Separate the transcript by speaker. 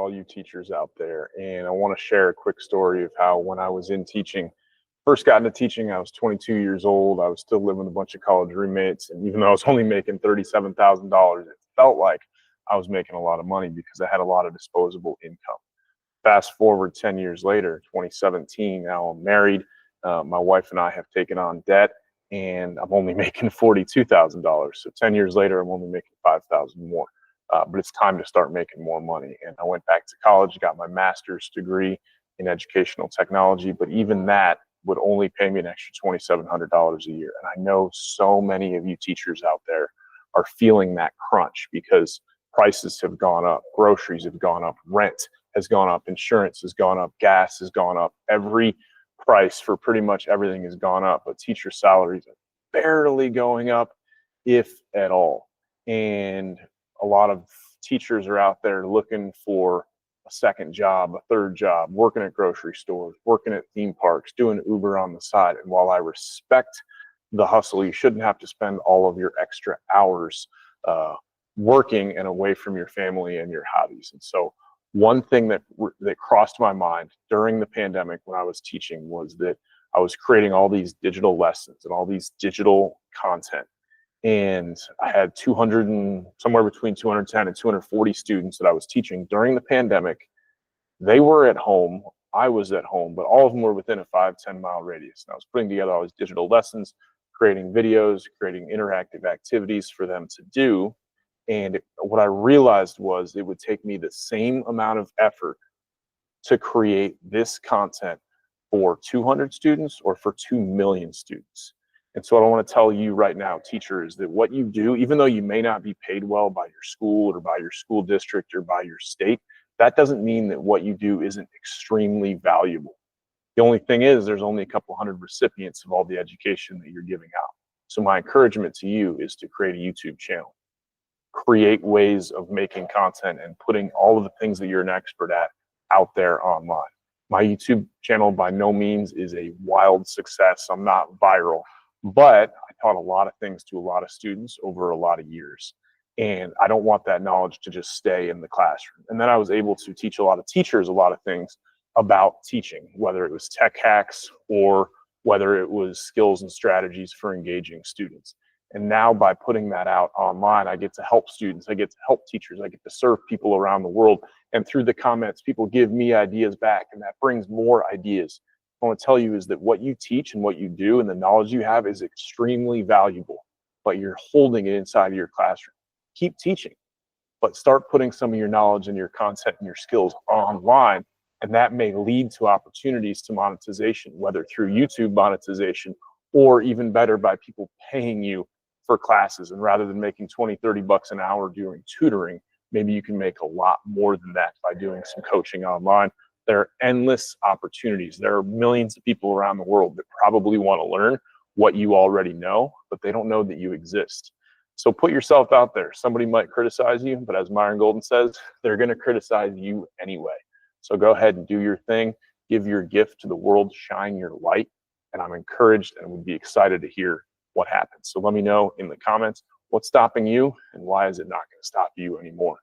Speaker 1: all you teachers out there. And I want to share a quick story of how when I was in teaching, first got into teaching, I was 22 years old. I was still living with a bunch of college roommates. And even though I was only making $37,000, it felt like I was making a lot of money because I had a lot of disposable income. Fast forward 10 years later, 2017, now I'm married. My wife and I have taken on debt, and I'm only making $42,000. So 10 years later, I'm only making $5,000 more. But it's time to start making more money. And I went back to college, got my master's degree in educational technology, but even that would only pay me an extra $2,700 a year. And I know so many of you teachers out there are feeling that crunch because prices have gone up, groceries have gone up, rent has gone up, insurance has gone up, gas has gone up. Every price for pretty much everything has gone up, but teacher salaries are barely going up, if at all. And a lot of teachers are out there looking for a second job, a third job, working at grocery stores, working at theme parks, doing Uber on the side. And while I respect the hustle, you shouldn't have to spend all of your extra hours working and away from your family and your hobbies. And so one thing that crossed my mind during the pandemic when I was teaching was that I was creating all these digital lessons and all these digital content. And I had somewhere between 210 and 240 students that I was teaching during the pandemic. They were at home, I was at home, but all of them were within a 5-10 mile radius. And I was putting together all these digital lessons, creating videos, creating interactive activities for them to do. And what I realized was it would take me the same amount of effort to create this content for 200 students or for 2 million students. And so what I want to tell you right now, teachers, that what you do, even though you may not be paid well by your school or by your school district or by your state, that doesn't mean that what you do isn't extremely valuable. The only thing is there's only a couple hundred recipients of all the education that you're giving out. So my encouragement to you is to create a YouTube channel. Create ways of making content and putting all of the things that you're an expert at out there online. My YouTube channel by no means is a wild success. I'm not viral, but I taught a lot of things to a lot of students over a lot of years. And I don't want that knowledge to just stay in the classroom. And then I was able to teach a lot of teachers a lot of things about teaching, whether it was tech hacks or whether it was skills and strategies for engaging students. And now by putting that out online, I get to help students, I get to help teachers, I get to serve people around the world. And through the comments, people give me ideas back, and that brings more ideas. I want to tell you is that what you teach and what you do and the knowledge you have is extremely valuable, but you're holding it inside of your classroom. Keep teaching, but start putting some of your knowledge and your content and your skills online, and that may lead to opportunities to monetization, whether through YouTube monetization or even better by people paying you for classes. And rather than making 20-30 bucks an hour doing tutoring, maybe you can make a lot more than that by doing some coaching online. There are endless opportunities. There are millions of people around the world that probably want to learn what you already know, but they don't know that you exist. So put yourself out there. Somebody might criticize you, but as Myron Golden says, they're going to criticize you anyway. So go ahead and do your thing, give your gift to the world, shine your light, and I'm encouraged and would be excited to hear what happens. So let me know in the comments what's stopping you and why is it not going to stop you anymore.